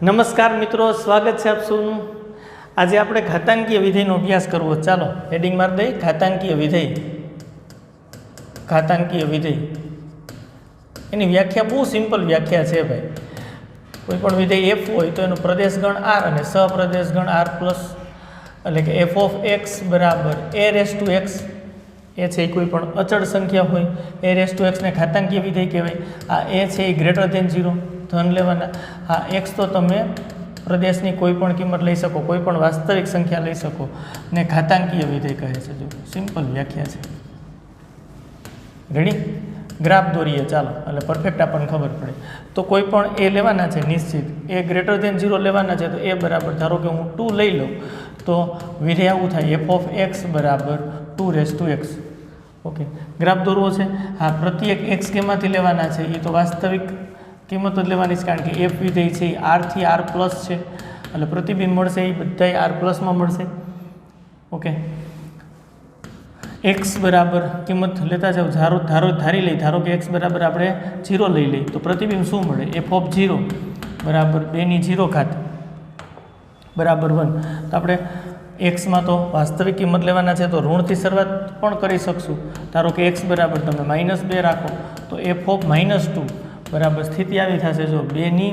નમસ્કાર મિત્રો, સ્વાગત છે આપ સૌનું। આજે આપણે ઘાતાંકીય વિધેયનો અભ્યાસ કરવો। ચાલો હેડિંગ મારી દઈએ, ઘાતાંકીય વિધેય। ઘાતાંકીય વિધેય એની વ્યાખ્યા બહુ સિમ્પલ વ્યાખ્યા છે ભાઈ। કોઈ પણ વિધેય f હોય તો એનો પ્રદેશગણ r અને સહપ્રદેશગણ r પ્લસ, એટલે કે f ઓફ x બરાબર a રેસ ટુ x, એ છે કોઈ પણ અચળ સંખ્યા હોય a રેસ ટુ x ને ઘાતાંકીય વિધેય કહેવાય। આ a છે એ ગ્રેટર ધેન 0 ધન લેવાના। આ x તો તમે પ્રદેશની કોઈ પણ કિંમત લઈ શકો, કોઈ પણ વાસ્તવિક સંખ્યા લઈ શકો ને ઘાતાંકીય વિધેય કહે છે। જો સિમ્પલ વ્યાખ્યા છે। રેડી? ગ્રાફ દોરીએ ચાલો, એટલે પરફેક્ટ આપણને ખબર પડે। તો કોઈ પણ એ લેવાના છે નિશ્ચિત, એ ગ્રેટર ધેન 0 લેવાના છે। તો એ બરાબર ધારો કે હું 2 લઈ લઉં તો વિધેય આવું થાય f ઓફ x બરાબર 2 raise to x। Okay, graph દોરવો છે। હા, પ્રત્યેક x કેમાંથી લેવાના છે? એ તો વાસ્તવિક કિંમત જ લેવાની છે, કારણ કે f વિધેય છે એ r થી r પ્લસ છે, એટલે પ્રતિબિંબ મળશે એ બધાય r પ્લસમાં મળશે। ઓકે, x બરાબર કિંમત લેતા જાઓ, ધારી લઈ, ધારો કે x બરાબર આપણે 0 લઈ લઈ તો પ્રતિબિંબ શું મળે? f ઓફ 0 બરાબર 2 બરાબર 1। તો આપણે એક્સમાં તો વાસ્તવિક કિંમત લેવાના છે, તો ઋણથી શરૂઆત પણ કરી શકશું। ધારો કે x બરાબર તમે -2 રાખો તો f ઓફ -2 બરાબર સ્થિતિ આવી થશે, જો 2 - 2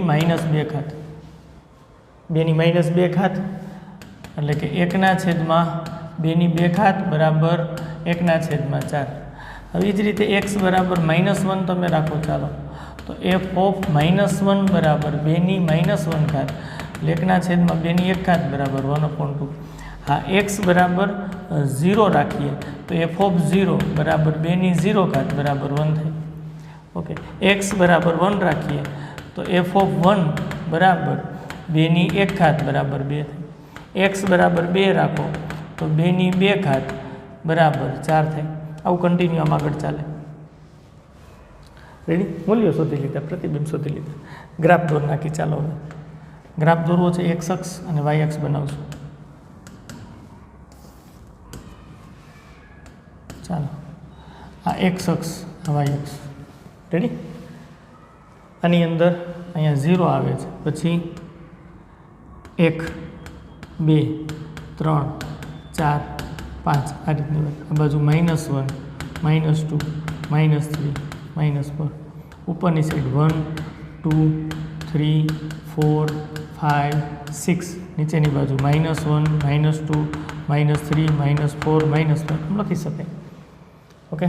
એટલે કે 1/2 બરાબર 1/4। હવે જ રીતે x બરાબર -1 તમે રાખો, ચાલો તો f ઓફ -1 બરાબર 2 - 1 એટલે 1/2 બરાબર 1/2। હા, x બરાબર 0 રાખીએ તો f ઓફ 0 બરાબર 2 બરાબર 1 થાય। ઓકે, x બરાબર 1 રાખીએ તો f ઓફ 1 બરાબર 2 બરાબર 2 થાય। x બરાબર 2 રાખો તો 2 બરાબર 4 થાય। આવું કન્ટિન્યુ આમ આગળ ચાલે। રેડી? મૂલ્યો શોધી લીધા, પ્રતિબિંબ શોધી લીધા, ગ્રાફ દોર નાખી। ચાલો હવે ગ્રાફ દોરવો છે, x અક્ષ અને y અક્ષ બનાવશું। ચાલો, આ x અક્ષ, આ y અક્ષ। રેડી? આની અંદર અહીંયા 0 આવે છે, પછી 1 2 3 4 5 આ રીતની વાત। આ બાજુ -1 -2 -3 -4, ઉપરની સાઈડ 1 2 3 4 5 6, નીચેની બાજુ -1 -2 -3 -4 -5 લખી શકાય। ઓકે,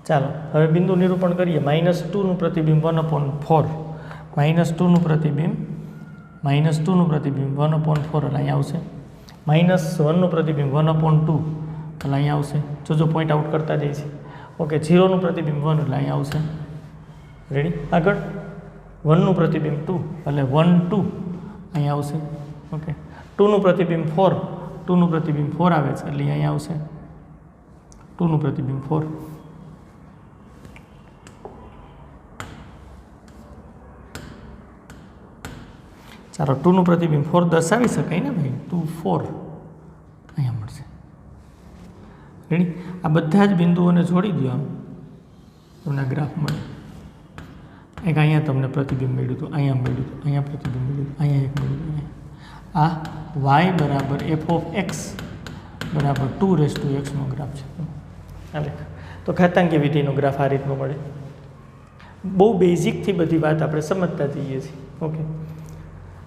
ચાલો હવે બિંદુ નિરૂપણ કરીએ। -2 નું પ્રતિબિંબ 1/4, -2 નું પ્રતિબિંબ 1/4 એટલે અહીંયા આવશે। -1 નું પ્રતિબિંબ 1/2 એટલે અહીંયા આવશે। જો પોઈન્ટ આઉટ કરતા જઈએ છીએ। ઓકે, 0 નું પ્રતિબિંબ 1 એટલે અહીંયા આવશે। રેડી? આગળ 1 નું પ્રતિબિંબ 2 એટલે 1 2 અહીંયા આવશે। ઓકે, 2 નું પ્રતિબિંબ 4, 2 નું પ્રતિબિંબ 4 આવે છે એટલે અહીંયા આવશે 2 નું પ્રતિબિંબ 4। ચાલો, 2 નું પ્રતિબિંબ 4 દર્શાવી શકાય ને ભાઈ, 2 4 અહીંયા મળશે। રેડી? આ બધા જ બિંદુઓને જોડી દો, આમ તમને ગ્રાફ મળે। એક અહીંયા તમને પ્રતિબિંબ મળ્યું હતું, અહીંયા મળ્યું હતું, અહીંયા પ્રતિબિંબ મળ્યું હતું, અહીંયા એક મળ્યું હતું। આ y બરાબર f ઓફ x બરાબર 2 રેસ ટુ x નો ગ્રાફ છે। આ લેખ તો ઘાતાંકીય વિધેયનો ગ્રાફ આ રીતનો મળે। બહુ બેઝિકથી બધી વાત આપણે સમજતા જઈએ છીએ। ઓકે,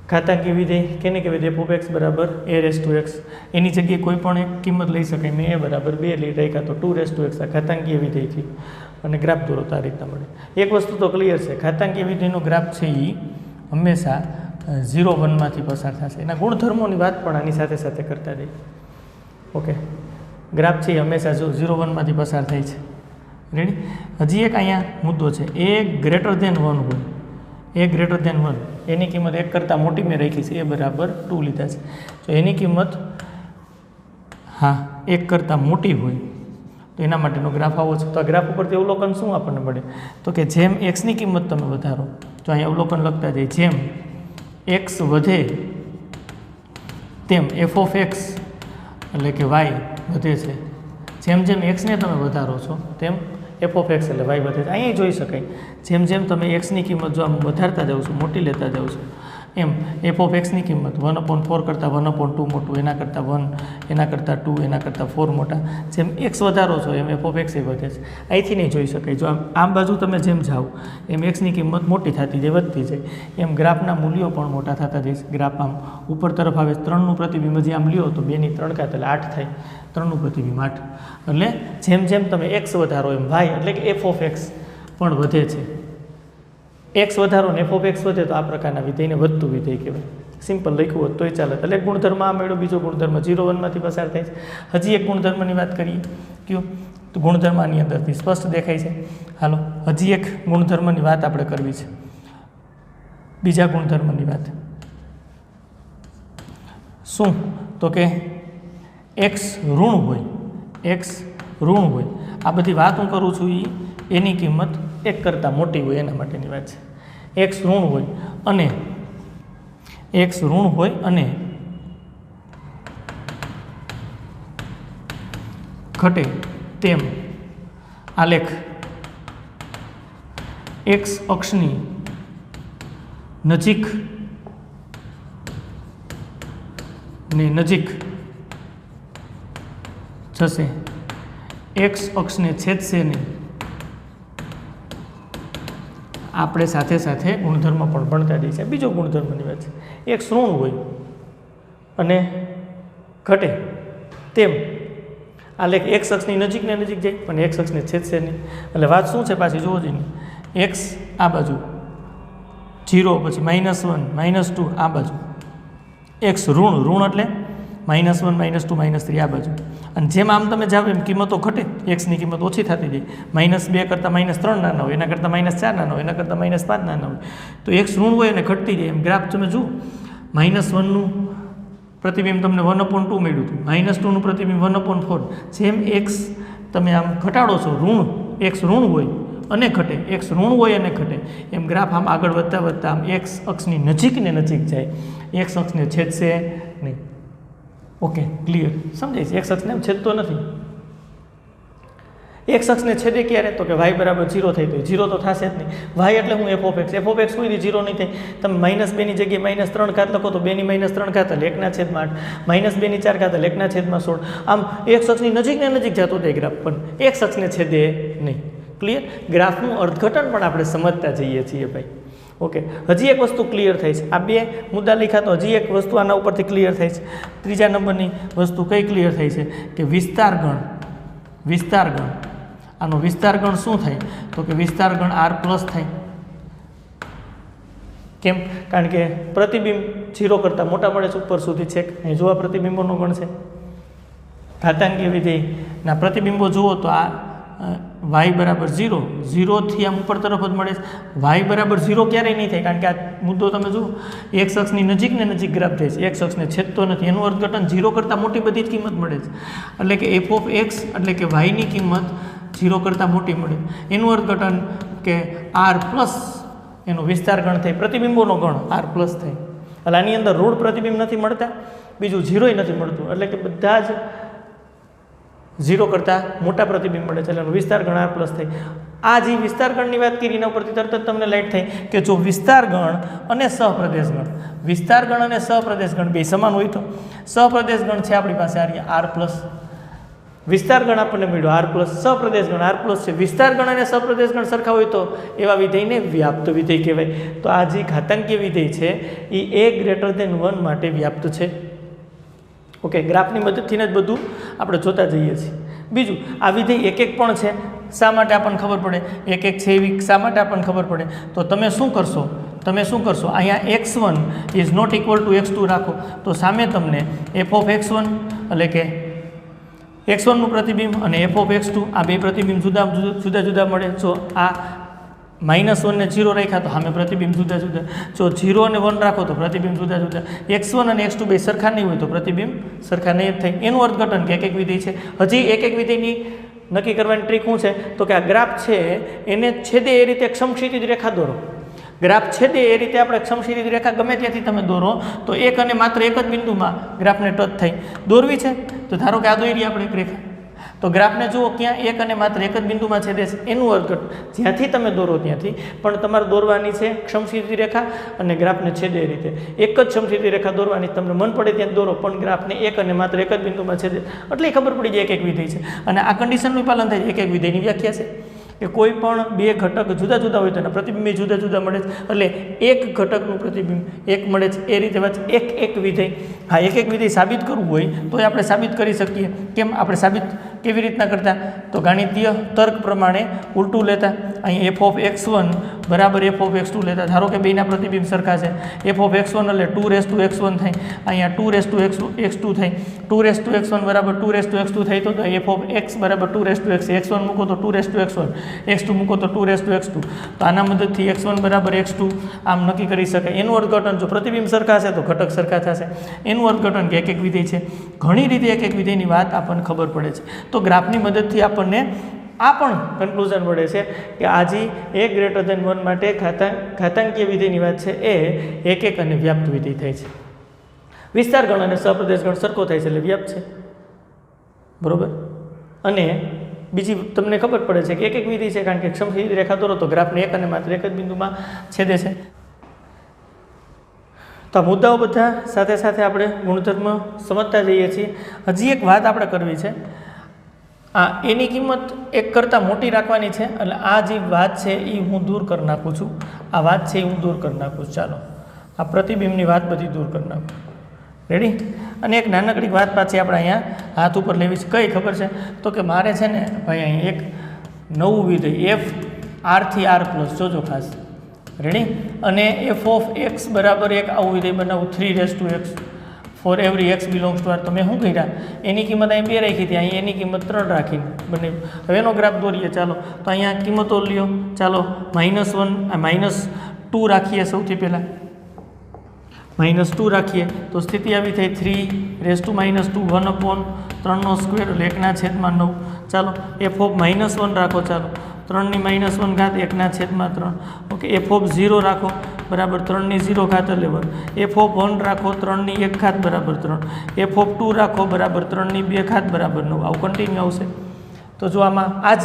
ઘાતાંકીય વિધેય કેને કહેવાય? f ઓફ x બરાબર a રેસ ટુ x, એની જગ્યાએ કોઈ પણ એક કિંમત લઈ શકાય। મેં a બરાબર 2 લઈ રાખ્યા તો 2 રેસ ટુ x આ ઘાતાંકીય વિધેયથી, અને ગ્રાફ દોરો તો આ રીતના મળે। એક વસ્તુ તો ક્લિયર છે, ઘાતાંકીય વિધેયનો ગ્રાફ છે એ હંમેશા 0 1 માંથી પસાર થશે। એના ગુણધર્મોની વાત પણ આની સાથે સાથે કરતા જઈએ। ઓકે, ગ્રાફ છે એ હંમેશા જો 0 1 માંથી પસાર થાય છે। રેડી? હજી એક અહીંયા મુદ્દો છે, a ગ્રેટર ધેન 1 હોય, a ગ્રેટર ધેન 1 એની કિંમત 1 કરતાં મોટી મેં રાખી છે, a બરાબર 2 લીધા છે। તો એની કિંમત 1 કરતાં મોટી હોય તો એના માટેનો ગ્રાફ આવો છે। તો આ ગ્રાફ ઉપરથી અવલોકન શું આપણને મળે? તો કે જેમ એક્સની કિંમત તમે વધારો, તો અહીંયા અવલોકન લખતા જાય, જેમ એક્સ વધે તેમ f ઓફ x એટલે કે y વધે છે। જેમ જેમ એક્સને તમે વધારો છો તેમ એફ ઓફ એક્સ એટલે વાય વધે છે। અહીંયા જોઈ શકાય જેમ જેમ તમે એક્સની કિંમત જો આમ વધારતા જાઓ છો, મોટી લેતા જાઓ છો, એમ એફ ઓફ એક્સની કિંમત 1/4 કરતાં 1/2 મોટું, એના કરતાં 1, એના કરતાં 2, એના કરતાં 4 મોટા. જેમ એક્સ વધારો છો એમ એફ ઓફ એક્સ એ વધે છે. અહીંથી નહીં જોઈ શકાય. જો આમ બાજુ તમે જેમ જાઓ એમ એક્સની કિંમત મોટી થતી જાય, વધતી જાય, એમ ગ્રાફના મૂલ્યો પણ મોટા થતા જાય. ગ્રાફ આમ ઉપર તરફ આવે. 3નું પ્રતિબિંબ જે આમ લ્યો તો 2ની 3 ઘાત એટલે 8 થાય. 3નું પ્રતિબિંબ 8. એટલે જેમ જેમ તમે એક્સ વધારો એમ વાય એટલે કે એફ ઓફ એક્સ પણ વધે છે. એક્સ વધારો ને એફ ઓફ એક્સ વધે તો આ પ્રકારના વિધેયને વધતું વિધેય કહેવાય. સિમ્પલ લખ્યું હોત તોય ચાલે. એટલે ગુણધર્મ આ મેળો, બીજો ગુણધર્મ 0, 1માંથી પસાર થાય છે. હજી એક ગુણધર્મની વાત કરીએ. કયો? તો ગુણધર્મ આની અંદરથી સ્પષ્ટ દેખાય છે. હાલો હજી એક ગુણધર્મની વાત આપણે કરવી છે. બીજા ગુણધર્મની વાત શું? તો કે એક્સ ઋણ હોય, એક્સ ઋણ હોય. આ બધી વાત હું કરું છું એની કિંમત 1 કરતાં મોટી હોય એના માટેની વાત છે. એક્સ ઋણ હોય અને એક્સ ઋણ હોય અને ઘટે તેમ આલેખ એક્સ અક્ષની નજીક ને નજીક જશે. એક્સ અક્ષને છેદશે નહીં. આપણે સાથે સાથે ગુણધર્મ પણ ભણતા જઈએ છીએ. બીજો ગુણધર્મની વાત છે. એક ઋણ હોય અને ઘટે તેમ આલેખ એક્સ અક્ષની નજીક ને નજીક જાય પણ એક્સ અક્ષને છેદશે નહીં. એટલે વાત શું છે પાછી જોવો જોઈએ. એક્સ આ બાજુ 0, પછી -1, -2 આ બાજુ. એક્સ ઋણ એટલે -1, -2, -3 આ બાજુ. અને જેમ આમ તમે જાઓ એમ કિંમતો ઘટે. એક્સની કિંમત ઓછી થતી જાય. -2 કરતાં -3 નાના હોય, એના કરતાં -4 નાના હોય, એના કરતાં -5 નાના હોય. તો એક્સ ઋણ હોય અને ઘટતી જાય. એમ ગ્રાફ તમે જુઓ. -1નું પ્રતિબિંબ તમને 1/2 મળ્યું હતું. -2નું પ્રતિબિંબ 1/4. જેમ એક્સ તમે આમ ઘટાડો છો, એક્સ ઋણ હોય અને ઘટે, એક્સ ઋણ હોય અને ઘટે, એમ ગ્રાફ આમ આગળ વધતા વધતા આમ એક્સ અક્ષની નજીક ને નજીક જાય. એક્સ અક્ષને છેદશે નહીં. Okay, clear? સમજાય છે? એક્સ અક્ષને એમ છેદતો નથી. એક્સ અક્ષને છેદે ક્યારે? તો કે y બરાબર 0 થઈ તો 0 તો થશે જ નહીં. y એટલે હું F of x. F of x કોઈ દી 0 નહીં થાય. તમે -2ની જગ્યાએ -3 ઘાત લખો તો 2ની -3 ઘાત એટલે 1/8, -2ની 4 ઘાત એટલે 1/16. આમ એક્સ અક્ષની નજીક ને નજીક જતો જાય ગ્રાફ, પણ એક્સ અક્ષને છેદે નહીં. ક્લિયર? ગ્રાફનું અર્થઘટન પણ આપણે સમજતા જઈએ છીએ ભાઈ. ઓકે, હજી એક વસ્તુ ક્લિયર થઈ છે. આ 2 મુદ્દા લખ્યા તો હજી એક વસ્તુ આના ઉપરથી ક્લિયર થઈ છે. ત્રીજા નંબરની વસ્તુ કઈ ક્લિયર થઈ છે કે વિસ્તાર ગણ. વિસ્તાર ગણ, આનો વિસ્તાર ગણ શું થાય? તો કે વિસ્તાર ગણ r+ થાય. કેમ? કારણ કે પ્રતિબિંબ 0 કરતાં મોટા મળે છે ઉપર સુધી છેક. અહીં જો આ પ્રતિબિંબોનો ગણ છે. ઘાતાંકીય વિધેયના પ્રતિબિંબો જુઓ તો આ y બરાબર 0, 0થી આમ ઉપર તરફ જ મળે છે. y બરાબર 0 ક્યારેય નહીં થાય, કારણ કે આ મુદ્દો તમે જુઓ એક્સ અક્ષની નજીક ને નજીક ગ્રાફ થાય છે. એક્સ અક્ષને છેદતો નથી. એનું અર્થઘટન 0 કરતાં મોટી બધી જ કિંમત મળે છે. એટલે કે એફ ઓફ એક્સ એટલે કે વાયની કિંમત 0 કરતાં મોટી મળે. એનું અર્થઘટન કે r+ એનો વિસ્તાર ગણ થાય, પ્રતિબિંબોનો ગણ r+ થાય. એટલે આની અંદર ઋણ પ્રતિબિંબ નથી મળતા, બીજું 0ય નથી મળતું. એટલે કે બધા જ 0 કરતાં મોટા પ્રતિબિંબ મળે છે. એટલે વિસ્તાર ગણ r+ થાય. આ જે વિસ્તાર ગણની વાત કરી એના ઉપરથી તરત જ તમને લાઈટ થાય કે જો વિસ્તાર ગણ અને સહપ્રદેશ ગણ, વિસ્તાર ગણ અને સહપ્રદેશ ગણ બે સમાન હોય તો સહપ્રદેશ ગણ છે આપણી પાસે r+. વિસ્તાર ગણ આપણને મળ્યો r+, સહપ્રદેશ ગણ r+ છે. વિસ્તાર ગણ અને સહપ્રદેશ ગણ સરખા હોય તો એવા વિધેયને વ્યાપ્ત વિધેય કહેવાય. તો આ જે ઘાતાંકીય વિધેય છે એ a 1 માટે વ્યાપ્ત છે. ઓકે, ગ્રાફની મદદથી જ બધું આપણે જોતા જઈએ છીએ. બીજું, આ વિધેય એક પણ છે. શા માટે આપણને ખબર પડે? એક છે એવી શા માટે આપણને ખબર પડે? તો તમે શું કરશો? અહીંયા x1 is not equal to x2 રાખો તો સામે તમને f ઓફ x1 એટલે કે x1નું પ્રતિબિંબ અને f ઓફ x2 આ બે પ્રતિબિંબ જુદા જુદા મળે. જો આ -1 ને 0 રાખ્યા તો સામે પ્રતિબિંબ જુદા જુદા. જો 0 અને 1 રાખો તો પ્રતિબિંબ જુદા જુદા. x1 અને x2 બે સરખા નહીં હોય તો પ્રતિબિંબ સરખા નહીં જ થાય. એનું અર્થઘટન કે એક વિધેય છે. હજી એક વિધેયની નક્કી કરવાની ટ્રીક શું છે? તો કે આ ગ્રાફ છે એને છેદે એ રીતે સમક્ષિતિજ રેખા દોરો. ગ્રાફ છેદે એ રીતે આપણે સમક્ષિતિજ રેખા ગમે ત્યાંથી તમે દોરો તો માત્ર એક જ બિંદુમાં ગ્રાફને ટચ થાય. દોરવી છે તો ધારો કે આ દોરી આપણે એક રેખા. તો ગ્રાફને જુઓ ક્યાં એક અને માત્ર એક જ બિંદુમાં છેદે છે એનું અર્થઘટન જ્યાંથી તમે દોરો ત્યાંથી, પણ તમારે દોરવાની છે સમક્ષિતિજ રેખા અને ગ્રાફને છેદે એ રીતે. એક જ સમક્ષિતિજ રેખા દોરવાની, તમને મન પડે ત્યાં દોરો, પણ ગ્રાફને એક અને માત્ર એક જ બિંદુમાં છેદે એટલે ખબર પડી જાય એક વિધેય છે. અને આ કન્ડિશનનું પાલન થાય એક વિધેયની વ્યાખ્યા છે કે કોઈ પણ બે ઘટક જુદા જુદા હોય તો એના પ્રતિબિંબ જુદા જુદા મળે છે, એટલે એક ઘટકનું પ્રતિબિંબ એક મળે છે. એ રીતે વાત એક વિધેય. હા, એક વિધેય સાબિત કરવું હોય તો આપણે સાબિત કરી શકીએ. કેમ આપણે સાબિત કેવી રીતના કરતા? તો ગાણિતીય તર્ક પ્રમાણે ઉલટું લેતા. અહીં f(x1) બરાબર f(x2) લેતા. ધારો કે બેના પ્રતિબિંબ સરખા છે, f(x1) એટલે 2x1 થાય, અહીંયા 2x2 થાય, 2x1 બરાબર 2x2 થાય તો f(x) બરાબર 2x, x1 મૂકો તો 2x1, x2 મૂકો તો 2x2. તો આના મદદથી x1 બરાબર x2 આમ નક્કી કરી શકાય. એનું અર્થઘટન જો પ્રતિબિંબ સરખા છે તો ઘટક સરખા થશે. એનું અર્થઘટન કે એક વિધેય છે. ઘણી રીતે એક વિધેયની વાત આપણને ખબર પડે છે. તો ગ્રાફની મદદથી આપણને આ પણ કન્ક્લુઝન મળે છે કે આજી a ગ્રેટર ધેન 1 માટે ઘાતાંકીય વિધેયની વાત છે એ એક અને વ્યાપ્ત વિધેય થાય છે. વિસ્તાર ગણ અને સહપ્રદેશ ગણ સરખો થાય છે એટલે વ્યાપ્ત છે, બરોબર. અને બીજી તમને ખબર પડે છે કે એક વિધેય છે કારણ કે સમક્ષિતિજ રેખા દોરો તો ગ્રાફને એક અને માત્ર એક જ બિંદુમાં છેદે છે. તો આ મુદ્દાઓ બધા સાથે સાથે આપણે ગુણધર્મ સમજતા જઈએ છીએ. હજી એક વાત આપણે કરવી છે, એની કિંમત એક કરતાં મોટી રાખવાની છે. એટલે આ જે વાત છે એ હું દૂર કરી નાખું છું. આ વાત છે એ હું દૂર કરી નાખું છું. ચાલો આ પ્રતિબિંબની વાત બધી દૂર કરી નાખું. રેડી? અને એક નાનકડી વાત પાછી આપણે અહીંયા હાથ ઉપર લેવી છે. કઈ ખબર છે? તો કે મારે છે ને ભાઈ અહીં એક નવું વિધેય f(r)(r+) જોજો ખાસ. રેડી? અને f(x) બરાબર એક આવું વિધેય બનાવું 3x for every x belongs to r. તો મેં શું કર્યા? એની કિંમત અહીં 2 રાખી હતી, અહીં એની કિંમત 3 રાખીને બને. હવે એનો ગ્રાફ દોરીએ. ચાલો તો અહીંયા કિંમતો લ્યો. ચાલો -1 -2 રાખીએ. સૌથી પહેલાં -2 રાખીએ તો સ્થિતિ આવી થઈ 3 (-2) 1/3² એટલે 1/9. ચાલો f(-1) રાખો. ચાલો 3 ની -1 ઘાત 1/3. ઓકે. f(0) રાખો બરાબર 3 ની 0 ઘાત એટલે 1. f(1) રાખો 3 ની 1 ઘાત બરાબર 3. f(2) રાખો બરાબર 3 ની 2 ઘાત બરાબર 9. આવું કન્ટિન્યુ આવશે. તો જો આમાં આ જ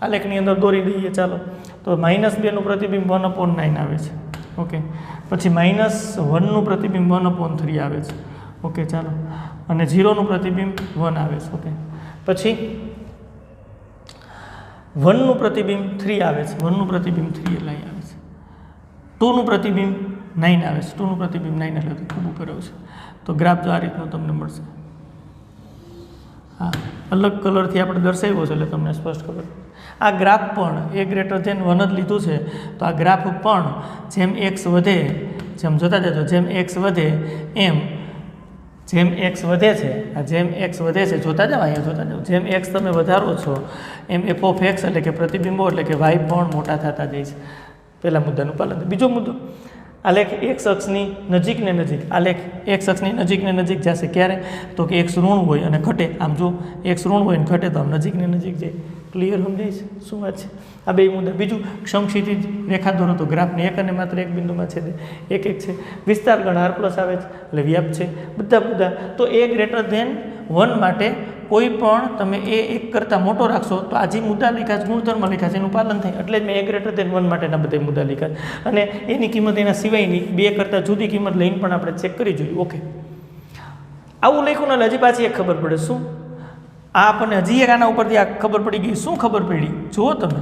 આલેખની અંદર દોરી દઈએ. ચાલો તો -2 નું પ્રતિબિંબ 1/9 આવે છે. ઓકે. પછી -1 નું પ્રતિબિંબ 1/3 આવે છે. ઓકે. ચાલો અને 0 નું પ્રતિબિંબ 1 આવે છે. ઓકે. પછી 1 નું પ્રતિબિંબ 3 આવે છે. 1 નું પ્રતિબિંબ 3 એટલે અહીં આવે છે. 2 નું પ્રતિબિંબ 9 આવે છે. 2 નું પ્રતિબિંબ 9 એટલે તો ખૂબ કર્યો છે. તો ગ્રાફ જો આ રીતનો તમને મળશે. હા, અલગ કલરથી આપણે દર્શાવ્યો છે એટલે તમને સ્પષ્ટ ખબર. આ ગ્રાફ પણ a ગ્રેટર ધેન 1 જ લીધું છે. તો આ ગ્રાફ પણ જેમ x વધે, જેમ જોતા જજો, જેમ x વધે એમ જેમ x વધે છે, આ જેમ x વધે છે, જોતા જાઓ અહીંયા જોતા જાઓ, જેમ x તમે વધારો છો એમ f(x) એટલે કે પ્રતિબિંબો એટલે કે y પણ મોટા થતા જાય છે. પહેલા મુદ્દાનું પાલન. બીજો મુદ્દો, આલેખ x અક્ષની નજીક ને નજીક, આલેખ x અક્ષની નજીક ને નજીક જશે. ક્યારે? તો કે x ઋણ હોય અને ઘટે. આમ જો x ઋણ હોય અને ઘટે તો આમ નજીક ને નજીક જાય. ક્લિયર સમજાય છે શું વાત છે? આ બે મુદ્દા. બીજું, સમક્ષિતિજ રેખા દોરો તો ગ્રાફને એક અને માત્ર એક બિંદુમાં છેદે. એક છે. વિસ્તાર ગણ r+ આવે છે એટલે વ્યાપ્ત છે. બધા મુદ્દા. તો a ગ્રેટર ધેન 1 માટે કોઈ પણ તમે એક કરતાં મોટો રાખશો તો આ જે મુદ્દા લખ્યા છે, ગુણધર્મ લખ્યા છે એનું પાલન થાય. એટલે જ મેં a ગ્રેટર ધેન 1 માટેના બધા મુદ્દા લખ્યા છે. અને એની કિંમત એના સિવાયની 2 કરતાં જુદી કિંમત લઈને પણ આપણે ચેક કરી જોઈએ. ઓકે. આવું લખ્યું ને હજી પાછી એક ખબર પડે. શું? આ આપણને હજી એક આના ઉપરથી આ ખબર પડી ગઈ. શું ખબર પડી? જુઓ તમે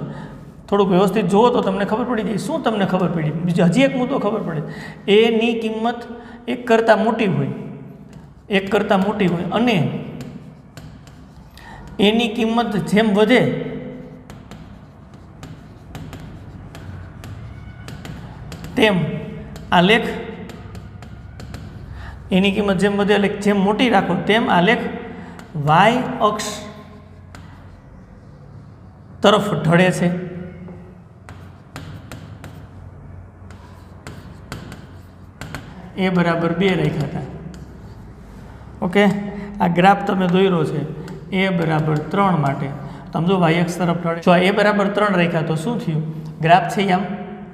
થોડુંક વ્યવસ્થિત જુઓ તો તમને ખબર પડી જાય. શું તમને ખબર પડી? બીજો હજી એક મુદ્દો ખબર પડે. એની કિંમત 1 કરતાં મોટી હોય, 1 કરતાં મોટી હોય અને એની કિંમત જેમ વધે તેમ આલેખ, એની કિંમત જેમ વધે એટલે જેમ મોટી રાખો તેમ આલેખ y અક્ષ તરફ ઢળે છે. એ બરાબર 2 રાખ્યા હતા. ઓકે. આ ગ્રાફ તમે દોર્યો છે a બરાબર 3 માટે. સમજો y અક્ષ તરફ ઢળે. જો a બરાબર 3 રાખ્યા તો શું થયું? ગ્રાફ છે આમ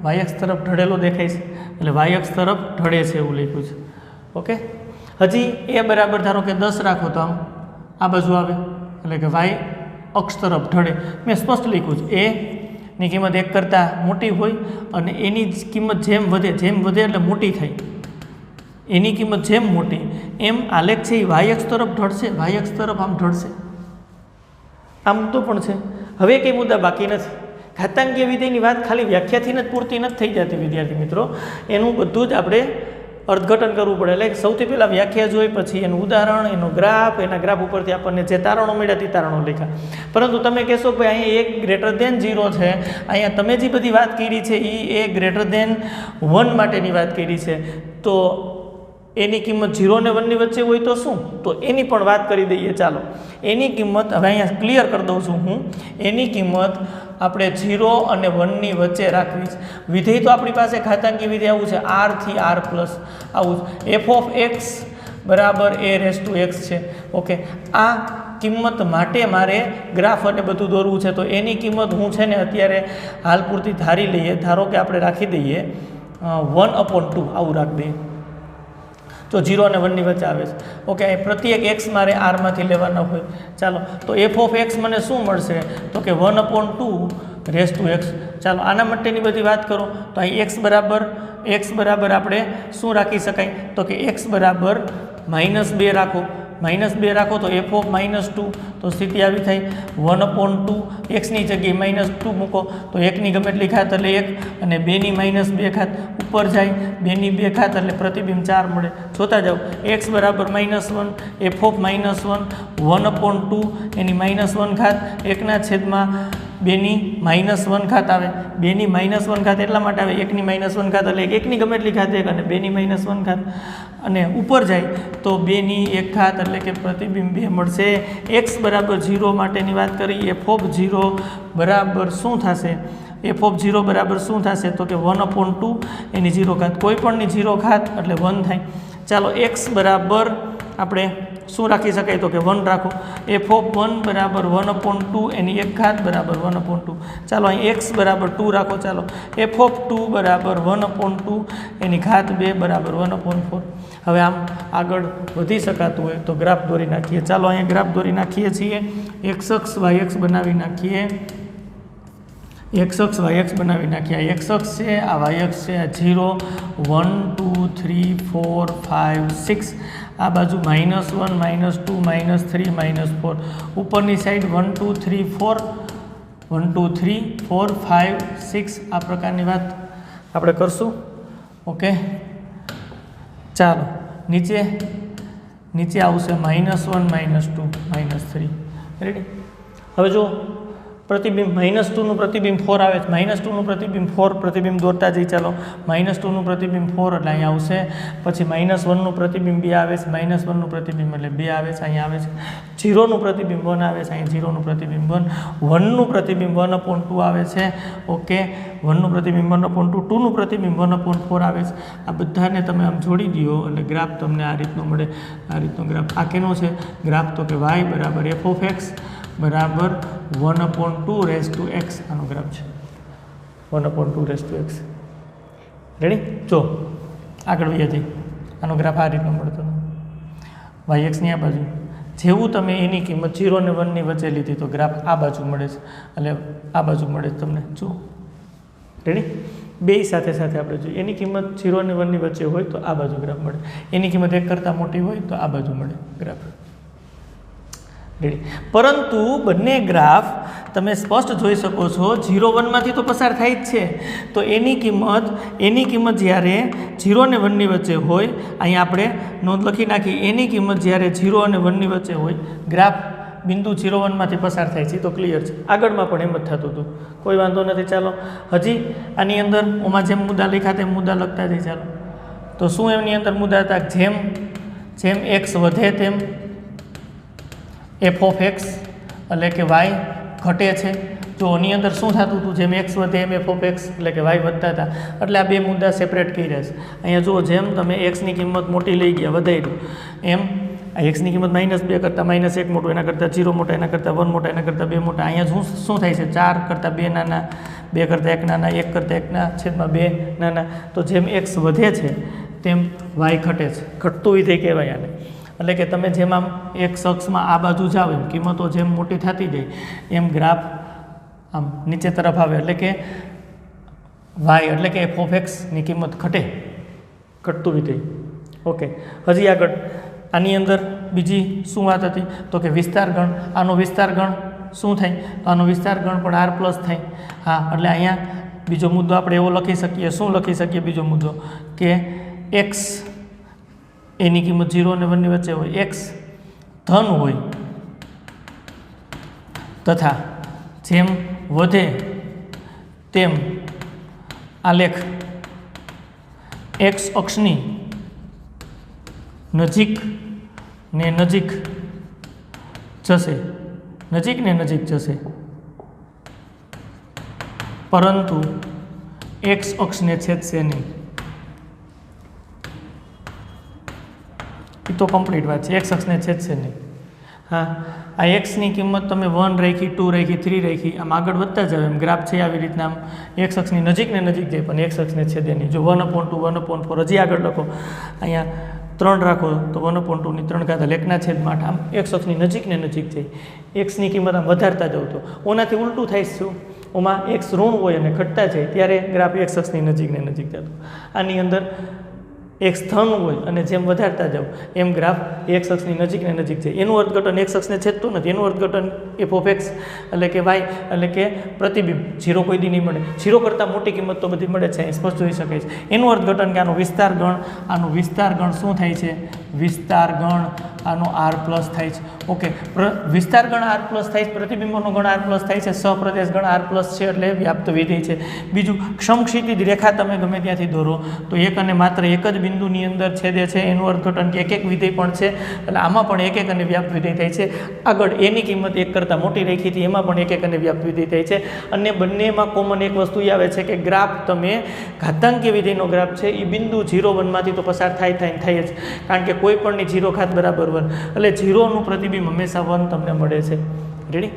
y અક્ષ તરફ ઢળેલો દેખાય છે એટલે y અક્ષ તરફ ઢળે છે એવું લખ્યું છે. ઓકે. હજી a બરાબર ધારો કે 10 રાખો તો આમ આ બાજુ આવે, એટલે કે વાય અક્ષ તરફ ઢળે. મેં સ્પષ્ટ લખ્યું છે એની કિંમત 1 કરતાં મોટી હોય અને એની કિંમત જેમ વધે એટલે મોટી થાય, એની કિંમત જેમ મોટી એમ આલેખ છે એ વાય અક્ષ તરફ ઢળશે, વાય અક્ષ તરફ આમ ઢળશે. આમ તો પણ છે. હવે કંઈ મુદ્દા બાકી નથી. ઘાતાંકીય વિધેયની વાત ખાલી વ્યાખ્યાથી જ પૂરતી નથી થઈ જતી વિદ્યાર્થી મિત્રો, એનું બધું જ આપણે અર્થઘટન કરવું પડે. એટલે સૌથી પહેલાં વ્યાખ્યા જોઈ, પછી એનું ઉદાહરણ, એનો ગ્રાફ, એના ગ્રાફ ઉપરથી આપણને જે તારણો મળ્યા તે તારણો લખ્યા. પરંતુ તમે કહેશો કે ભાઈ અહીંયા 1 > 0 છે, અહીંયા તમે જે બધી વાત કરી છે એ a < 1 માટેની વાત કરી છે, તો એની કિંમત 0 અને 1 ની વચ્ચે હોય તો શું? તો એની પણ વાત કરી દઈએ. ચાલો એની કિંમત હવે અહીંયા ક્લિયર કરી દઉં છું હું. એની કિંમત આપણે 0 અને 1 ની વચ્ચે રાખવી છે. વિધેય તો આપણી પાસે ઘાતાંકીય વિધેય આવું છે, r થી r પ્લસ આવું જ f ઓફ x બરાબર a⁻x છે. ઓકે, આ કિંમત માટે મારે ગ્રાફ અને બધું દોરવું છે. તો એની કિંમત હું છે ને અત્યારે હાલ પૂરતી ધારી લઈએ. ધારો કે આપણે રાખી દઈએ 1/2 આવું રાખી દઈએ. તો 0 અને 1 ની વચ્ચે આવે છે. ઓકે, પ્રત્યેક x મારે r માંથી લેવાના હોય. ચાલો તો f ઓફ x મને શું મળશે? તો કે 1/2 ચાલો આના માટેની બધી વાત કરો તો અહીં x બરાબર આપણે શું રાખી શકાય? તો કે x બરાબર -2 રાખો. -2 રાખો તો f ઓફ -2, તો સ્થિતિ આવી થાય 1/2 x ની જગ્યાએ -2 મૂકો તો 1 ની ગમે એટલી ઘાત એટલે 1 અને 2 ની -2 ઘાત ઉપર જાય, 2 ની 2 ઘાત એટલે પ્રતિબિંબ 4 મળે. જોતા જાઓ x બરાબર -1 f ઓફ -1 1/2 એની -1 ઘાત 1/2 ની -1 ઘાત આવે. 2 ની -1 ઘાત એટલા માટે આવે 1 ની -1 ઘાત એટલે 1 ની ગમે એટલી ઘાત 1 અને 2 ની -1 ઘાત અને ઉપર જાય તો 2 ની 1 ઘાત એટલે કે પ્રતિબિંબ 2 મળશે. x બરાબર 0 માટેની વાત કરી. f ઓફ 0 બરાબર શું થશે? f ઓફ 0 બરાબર શું થશે? તો કે 1/2 એની 0 ઘાત, કોઈ પણની 0 ઘાત એટલે 1 થાય. ચાલો x બરાબર આપણે શું રાખી શકાય? તો કે 1 રાખો. f ઓફ 1 બરાબર 1/2 એની 1 ઘાત બરાબર 1/2. ચાલો અહીં x બરાબર 2 રાખો. ચાલો f ઓફ 2 બરાબર 1/2 એની ઘાત 2 બરાબર 1/4. હવે આમ આગળ વધી શકાતું હોય તો ગ્રાફ દોરી નાખીએ. ચાલો અહીંયા ગ્રાફ દોરી નાખીએ છીએ. x અક્ષ y અક્ષ બનાવી નાખીએ. x અક્ષ y અક્ષ બનાવી નાખીએ. આ x અક્ષ છે, આ y અક્ષ છે. આ 0 1 2 3 4 5 6, આ બાજુ -1 -2 -3 -4, ઉપરની સાઈડ 1 2 3 4 1 2 3 4 5 6 આ પ્રકારની વાત આપણે કરશું. ઓકે, ચાલો નીચે આવશે -1 -2 -3. રેડી? હવે જો પ્રતિબિંબ -2 નું પ્રતિબિંબ 4 આવે છે. -2 નું પ્રતિબિંબ 4 પ્રતિબિંબ દોરતા જઈ. ચાલો -2 નું પ્રતિબિંબ 4 એટલે અહીંયા આવશે. પછી -1 નું પ્રતિબિંબ 2 આવે છે. -1 નું પ્રતિબિંબ એટલે 2 આવે છે, અહીંયા આવે છે. 0 નું પ્રતિબિંબ 1 આવે છે, અહીંયા 0 નું પ્રતિબિંબ 1. 1 નું પ્રતિબિંબ 1/2 આવે છે. ઓકે, 1 નું પ્રતિબિંબ 1/2, 2 નું પ્રતિબિંબ 1/4 આવે છે. આ બધાને તમે આમ જોડી દો એટલે ગ્રાફ તમને આ રીતનો મળે. આ રીતનો ગ્રાફ. આ કેનો છે ગ્રાફ? તો કે y બરાબર f ઓફ x બરાબર 1/2 આનો ગ્રાફ છે. 1/2 રેડી? જો આગળ વહીએ જઈએ. આનો ગ્રાફ આ રીતનો મળતો y x ની આ બાજુ. જેવું તમે એની કિંમત 0 અને 1 ની વચ્ચે લીધી તો ગ્રાફ આ બાજુ મળે છે, એટલે આ બાજુ મળે છે તમને. જો રેડી? બે સાથે આપણે જોઈએ. એની કિંમત 0 અને 1 ની વચ્ચે હોય તો આ બાજુ ગ્રાફ મળે. એની કિંમત 1 કરતાં મોટી હોય તો આ બાજુ મળે ગ્રાફ. રેડી? પરંતુ બંને ગ્રાફ તમે સ્પષ્ટ જોઈ શકો છો 0 1 માંથી તો પસાર થાય જ છે. તો એની કિંમત જ્યારે 0 અને 1 ની વચ્ચે હોય, અહીં આપણે નોંધ લખી નાખી. એની કિંમત જ્યારે 0 અને 1 ની વચ્ચે હોય, ગ્રાફ બિંદુ 0 1 માંથી પસાર થાય છે. તો ક્લિયર છે. આગળમાં પણ એમ જ થતું હતું, કોઈ વાંધો નથી. ચાલો હજી આની અંદર ઓમાં જેમ મુદ્દા લખ્યા તેમ મુદ્દા લખતા જઈએ. ચાલો તો શું એમની અંદર મુદ્દા હતા? જેમ x વધે તેમ f ઓફ x એટલે કે y ઘટે છે. જો એની અંદર શું થતું હતું? જેમ x વધે એમ f ઓફ x એટલે કે y વધતા હતા. એટલે આ બે મુદ્દા સેપરેટ કર્યા છે. અહીંયા જુઓ, જેમ તમે x ની કિંમત મોટી લઈ ગયા વધાર્યું એમ આ x ની કિંમત -2 કરતાં -1 મોટું, એના કરતાં 0 મોટા, એના કરતાં 1 મોટા, એના કરતાં 2 મોટા. અહીંયા શું થાય છે? 4 કરતાં 2 નાના, 2 કરતાં 1 નાના, 1 કરતાં 1/2 નાના. તો જેમ x વધે છે તેમ y ઘટે છે. ઘટતું વિધેય કહેવાય આને. એટલે કે તમે જેમ આમ એક અક્ષમાં આ બાજુ જાઓ એમ કિંમતો જેમ મોટી થતી જાય એમ ગ્રાફ આમ નીચે તરફ આવે એટલે કે વાય એટલે કે એફ ઓફ એક્સની કિંમત ઘટતું વિધેય. ઓકે, હજી આગળ આની અંદર બીજી શું વાત હતી તો કે વિસ્તાર ગણ. આનો વિસ્તાર ગણ શું થાય તો આનો વિસ્તાર ગણ પણ આર પ્લસ થાય. હા, એટલે અહીંયા બીજો મુદ્દો આપણે એવો લખી શકીએ. શું લખી શકીએ બીજો મુદ્દો કે એક્સ એની કિંમત 0 અને 1 ની વચ્ચે હોય, એક્સ ધન હોય તથા જેમ વધે તેમ આલેખ એક્સ અક્ષની નજીક ને નજીક જશે, નજીક ને નજીક જશે, પરંતુ એક્સ અક્ષને છેદશે નહીં. એ તો કમ્પ્લીટ વાત છે, એક્સ અક્ષને છેદશે નહીં. હા, આ એક્સની કિંમત તમે 1 રાખી, 2 રાખી, 3 રાખી, આમ આગળ વધતા જાવ એમ ગ્રાફ છે આવી રીતના આમ એક્સ અક્ષની નજીક ને નજીક જાય પણ એક્સ અક્ષને છેદે નહીં. જો 1/2 1/4 હજી આગળ લખો, અહીંયા 3 રાખો તો 1/2 ની 3 ઘાત લેખના છેદમાં 8 આમ એક્સ અક્ષની નજીક ને નજીક જાય. એક્સની કિંમત આમ વધારતા જાવ તો ઓનાથી ઉલટું થાય શું, ઓમાં એક્સ ઋણ હોય અને ઘટતા જાય ત્યારે ગ્રાફ એક્સ અક્ષની નજીક ને નજીક જતો. આની અંદર એક્સ ધન હોય અને જેમ વધારતા જાવ એમ ગ્રાફ એક્સ અક્ષની નજીક ને નજીક જાય. એનું અર્થઘટન એક્સ અક્ષને છેદતું નથી, એનું અર્થઘટન એફ ઓફ એક્સ એટલે કે વાય એટલે કે પ્રતિબિંબ 0 કોઈ દી નહીં મળે. 0 કરતાં મોટી કિંમત તો બધી મળે છે, સ્પષ્ટ જોઈ શકાય છે. એનું અર્થઘટન કે આનો વિસ્તાર ગણ, આનો વિસ્તાર ગણ શું થાય છે, વિસ્તાર ગણ આનો આર પ્લસ થાય છે. ઓકે, વિસ્તાર ગણ આર પ્લસ થાય છે, પ્રતિબિંબોનો ગણ આર પ્લસ થાય છે, સહપ્રદેશ ગણ આર પ્લસ છે એટલે વ્યાપ્ત વિધેય છે. બીજું સમક્ષિતિજ રેખા તમે ગમે ત્યાંથી દોરો તો એક અને માત્ર એક જ બિંદુની અંદર છેદે છે, એનું અર્થઘટન કે એક વિધેય પણ છે એટલે આમાં પણ એક અને વ્યાપ્ત વિધેય થાય છે. આગળ એની કિંમત 1 કરતાં મોટી રાખી હતી એમાં પણ એક અને વ્યાપ્ત વિધેય થાય છે. અને બંનેમાં કોમન એક વસ્તુ એ આવે છે કે ગ્રાફ તમે ઘાતાંકીય વિધેયનો ગ્રાફ છે એ બિંદુ 0 1 માંથી તો પસાર થાય જ, કારણ કે કોઈ પણની 0 ઘાત બરાબર 1 એટલે 0નું પ્રતિબિંબ હંમેશા 1 તમને મળે છે. રેડી,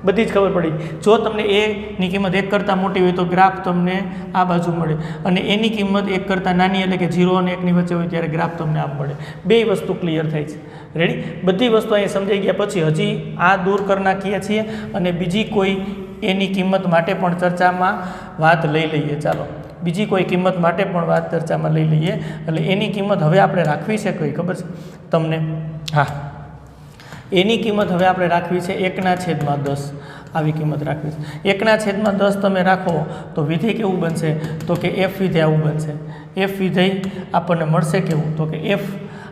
બધી જ ખબર પડી. જો તમને એની કિંમત 1 કરતાં મોટી હોય તો ગ્રાફ તમને આ બાજુ મળે અને એની કિંમત 1 કરતાં નાની એટલે કે 0 અને 1 ની વચ્ચે હોય ત્યારે ગ્રાફ તમને આમ મળે. બે વસ્તુ ક્લિયર થાય છે. રેડી, બધી વસ્તુ અહીં સમજાઈ ગયા પછી હજી આ દૂર કરી નાખીએ છીએ અને બીજી કોઈ એની કિંમત માટે પણ ચર્ચામાં વાત લઈ લઈએ. ચાલો બીજી કોઈ કિંમત માટે પણ વાત ચર્ચામાં લઈ લઈએ. એટલે એની કિંમત હવે આપણે રાખવી છે કઈ ખબર છે તમને? હા, એની કિંમત હવે આપણે રાખવી છે 1/10 આવી કિંમત રાખવી છે. 1/10 તમે રાખો તો વિધેય કેવું બનશે તો કે એફ વિધેય આવું બનશે. એફ વિધેય આપણને મળશે કેવું તો કે એફ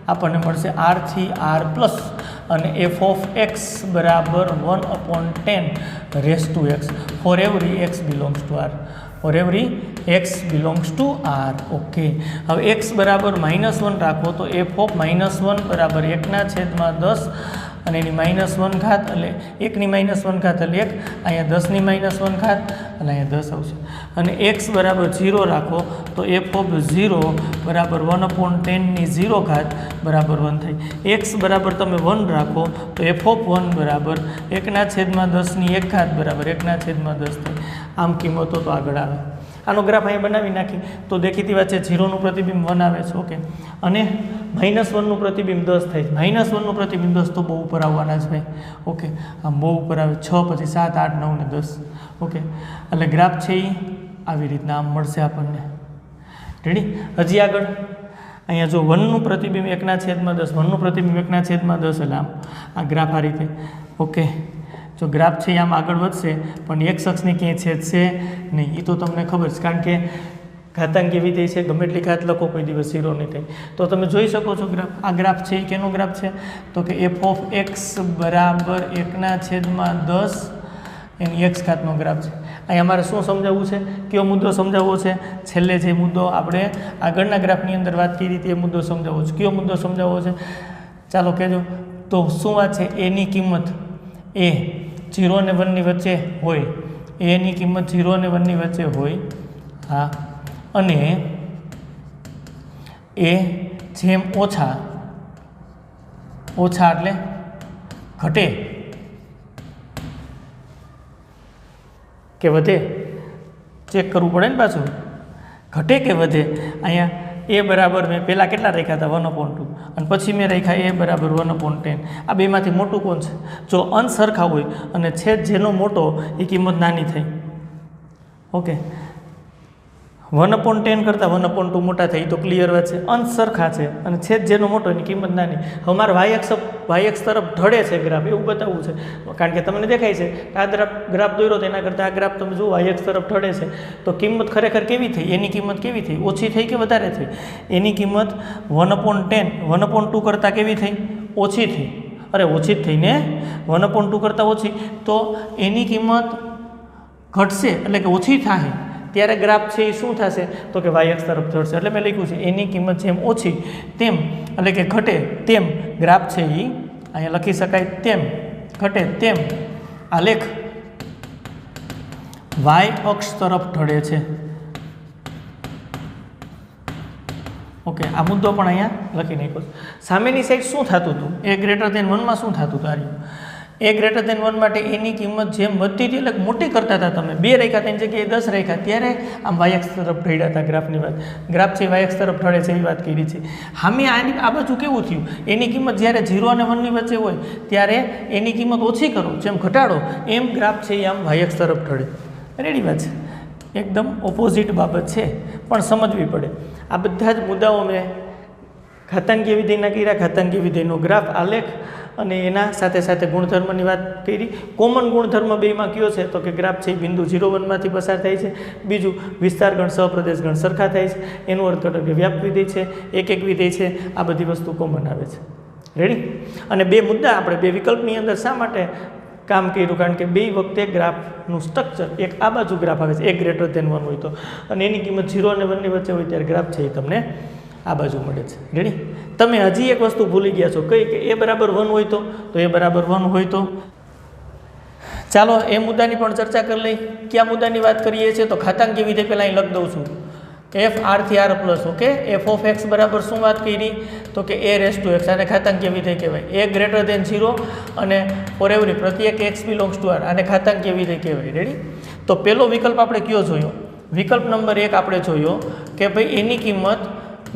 આપણને મળશે r/r પ્લસ અને એફ ઓફ એક્સ બરાબર 1/10 for every x belongs to R, for every x belongs to R. Okay, હવે એક્સ બરાબર -1 રાખો તો એફ ઓફ -1 બરાબર 1/10 અને એની -1 ઘાત એટલે 1 ની -1 ઘાત એટલે 1, અહીંયા 10 ની -1 ઘાત એટલે અહીંયા 10 આવશે. અને એક્સ બરાબર 0 રાખો તો એફ ઓફ 0 બરાબર 1/10 ની 0 ઘાત બરાબર 1 થાય. એક્સ બરાબર તમે 1 રાખો તો એફ ઓફ 1 બરાબર 1/10 ની 1 ઘાત બરાબર 1/10 થાય. આમ કિંમતો તો આગળ આવે. આનો ગ્રાફ અહીંયા બનાવી નાખી તો દેખીતી વાત છે 0નું પ્રતિબિંબ 1 આવે છે. ઓકે, અને -1નું પ્રતિબિંબ 10 થાય છે. -1નું પ્રતિબિંબ 10 તો બહુ ઉપર આવવાના છે ભાઈ. ઓકે, આમ બહુ ઉપર આવે 6 પછી 7 8 9 ને 10. ઓકે, એટલે ગ્રાફ છે એ આવી રીતના આમ મળશે આપણને. રેડી, હજી આગળ અહીંયા જો 1નું પ્રતિબિંબ 1/10, 1નું પ્રતિબિંબ 1/10 એટલે આમ આ ગ્રાફ આ રીતે. ઓકે, જો ગ્રાફ છે આમ આગળ વધશે પણ એક અક્ષની ક્યાંય છેદશે નહીં. એ તો તમને ખબર છે કારણ કે ઘાતાંકીય વિધેય છે, ગમે એટલી ઘાત લખો કોઈ દિવસ 0 નહીં થાય. તો તમે જોઈ શકો છો ગ્રાફ, આ ગ્રાફ છે એ કેનો ગ્રાફ છે તો કે એફ ઓફ એક્સ બરાબર 1/10 એની એક્સ ઘાતનો ગ્રાફ છે. અહીંયા અમારે શું સમજાવવું છે, કયો મુદ્દો સમજાવવો છે? છેલ્લે જે મુદ્દો આપણે આગળના ગ્રાફની અંદર વાત કરી હતી એ મુદ્દો સમજાવવો છે. કયો મુદ્દો સમજાવવો છે ચાલો કહેજો. તો શું વાત છે, એની કિંમત એ 0 અને 1 ની વચ્ચે હોય, એની કિંમત 0 અને 1 ની વચ્ચે હોય. હા, અને એ જેમ ઓછા એટલે ઘટે કે વધે, ચેક કરવું પડે ને પાછું, ઘટે કે વધે. અહીંયા એ બરાબર મેં પહેલાં કેટલા રાખ્યા હતા 1/2 અને પછી મેં રાખ્યા એ બરાબર 1/10. આ બેમાંથી મોટું કોણ છે? જો અંશ સરખા હોય અને છેદ જેનો મોટો એ કિંમત નાની થઈ. ઓકે, 1/10 કરતાં 1/2 મોટા થાય એ તો ક્લિયર વાત છે. અંશ સરખા છે અને છેદ જેનો મોટો એની કિંમત નાની. હવે મારે વાયએક્સ તરફ ઢળે છે ગ્રાફ, એવું બતાવવું છે. કારણ કે તમને દેખાય છે કે આ ગ્રાફ દોર્યો તો એના કરતાં આ ગ્રાફ તમે જુઓ વાયએક્સ તરફ ઢળે છે, તો કિંમત ખરેખર કેવી થઈ? એની કિંમત કેવી થઈ? ઓછી થઈ કે વધારે થઈ? એની કિંમત 1/10 1/2 કરતાં કેવી થઈ? ઓછી થઈ. અરે ઓછી જ થઈ ને, 1/2 કરતાં ઓછી, તો એની કિંમત ઘટશે એટલે કે ઓછી થાય ત્યારે ગ્રાફ છે એ શું થશે? તો કે વાયએક્સ તરફ ઢળશે. એટલે મેં લખ્યું છે એની કિંમત જેમ ઓછી તેમ એટલે કે ઘટે તેમ ગ્રાફ છે એ અહીંયા લખી શકાય તેમ ઘટે તેમ આલેખ વાય અક્ષ તરફ ઢળે છે. ઓકે, આ મુદ્દો પણ અહીંયા લખી નાખ્યો છે. સામેની સાઈડ શું થતું હતું? એ ગ્રેટર ધેન 1 માં શું થતું હતું? એ ગ્રેટર ધેન 1 માટે એની કિંમત જેમ વધતી હતી એટલે મોટી કરતા હતા. તમે 2 રાખ્યા તેની જગ્યાએ 10 રાખ્યા ત્યારે આમ વાયએક્સ તરફ ઢળ્યા હતા. ગ્રાફની વાત, ગ્રાફ છે વાયએક્સ તરફ ઢળે છે એવી વાત કરી છે. હામે આ બાજુ કેવું થયું? એની કિંમત જ્યારે 0 અને 1 ની વચ્ચે હોય ત્યારે એની કિંમત ઓછી કરો, જેમ ઘટાડો એમ ગ્રાફ છે એ આમ વાયએક્સ તરફ ઢળે. રેડી વાત છે, એકદમ ઓપોઝિટ બાબત છે પણ સમજવી પડે. આ બધા જ મુદ્દાઓ મેં ઘાતાંકીય વિધેયના કર્યા. ઘાતાંકીય વિધેયનો ગ્રાફ, આલેખ અને એના સાથે સાથે ગુણધર્મની વાત કરી. કોમન ગુણધર્મ બેમાં કયો છે? તો કે ગ્રાફ છે એ બિંદુ 0, 1 માંથી પસાર થાય છે. બીજું, વિસ્તારગણ સહપ્રદેશગણ સરખા થાય છે. એનું અર્થઘટન કે વ્યાપ વિધેય છે, એક વિધેય છે. આ બધી વસ્તુ કોમન આવે છે. રેડી? અને 2 મુદ્દા આપણે 2 વિકલ્પની અંદર શા માટે કામ કર્યું? કારણ કે 2 વખતે ગ્રાફનું સ્ટ્રક્ચર, એક આ બાજુ ગ્રાફ આવે છે, એક ગ્રેટર ધેન 1 હોય તો, અને એની કિંમત 0 અને 1 ની વચ્ચે હોય ત્યારે ગ્રાફ છે એ તમને આ બાજુ મળે છે. રેડી? તમે હજી એક વસ્તુ ભૂલી ગયા છો, કઈ? કે એ બરાબર 1 હોય તો એ બરાબર 1 હોય તો ચાલો એ મુદ્દાની પણ ચર્ચા કરી લઈ. કયા મુદ્દાની વાત કરીએ છીએ? તો ઘાતાંકીય વિધેય પહેલાં અહીં લખી દઉં છું, f r થી r plus. Okay, f of x બરાબર શું વાત કરી? તો કે a રેસ ટુ x. આને ઘાતાંકીય વિધેય કહેવાય. a ગ્રેટર ધેન 0 અને ફોર એવરી પ્રત્યેક x બિલોંગ્સ ટુ r, આને ઘાતાંકીય વિધેય કહેવાય. રેડી? તો પહેલો વિકલ્પ આપણે કયો જોયો? વિકલ્પ નંબર 1 આપણે જોયો કે ભાઈ એની કિંમત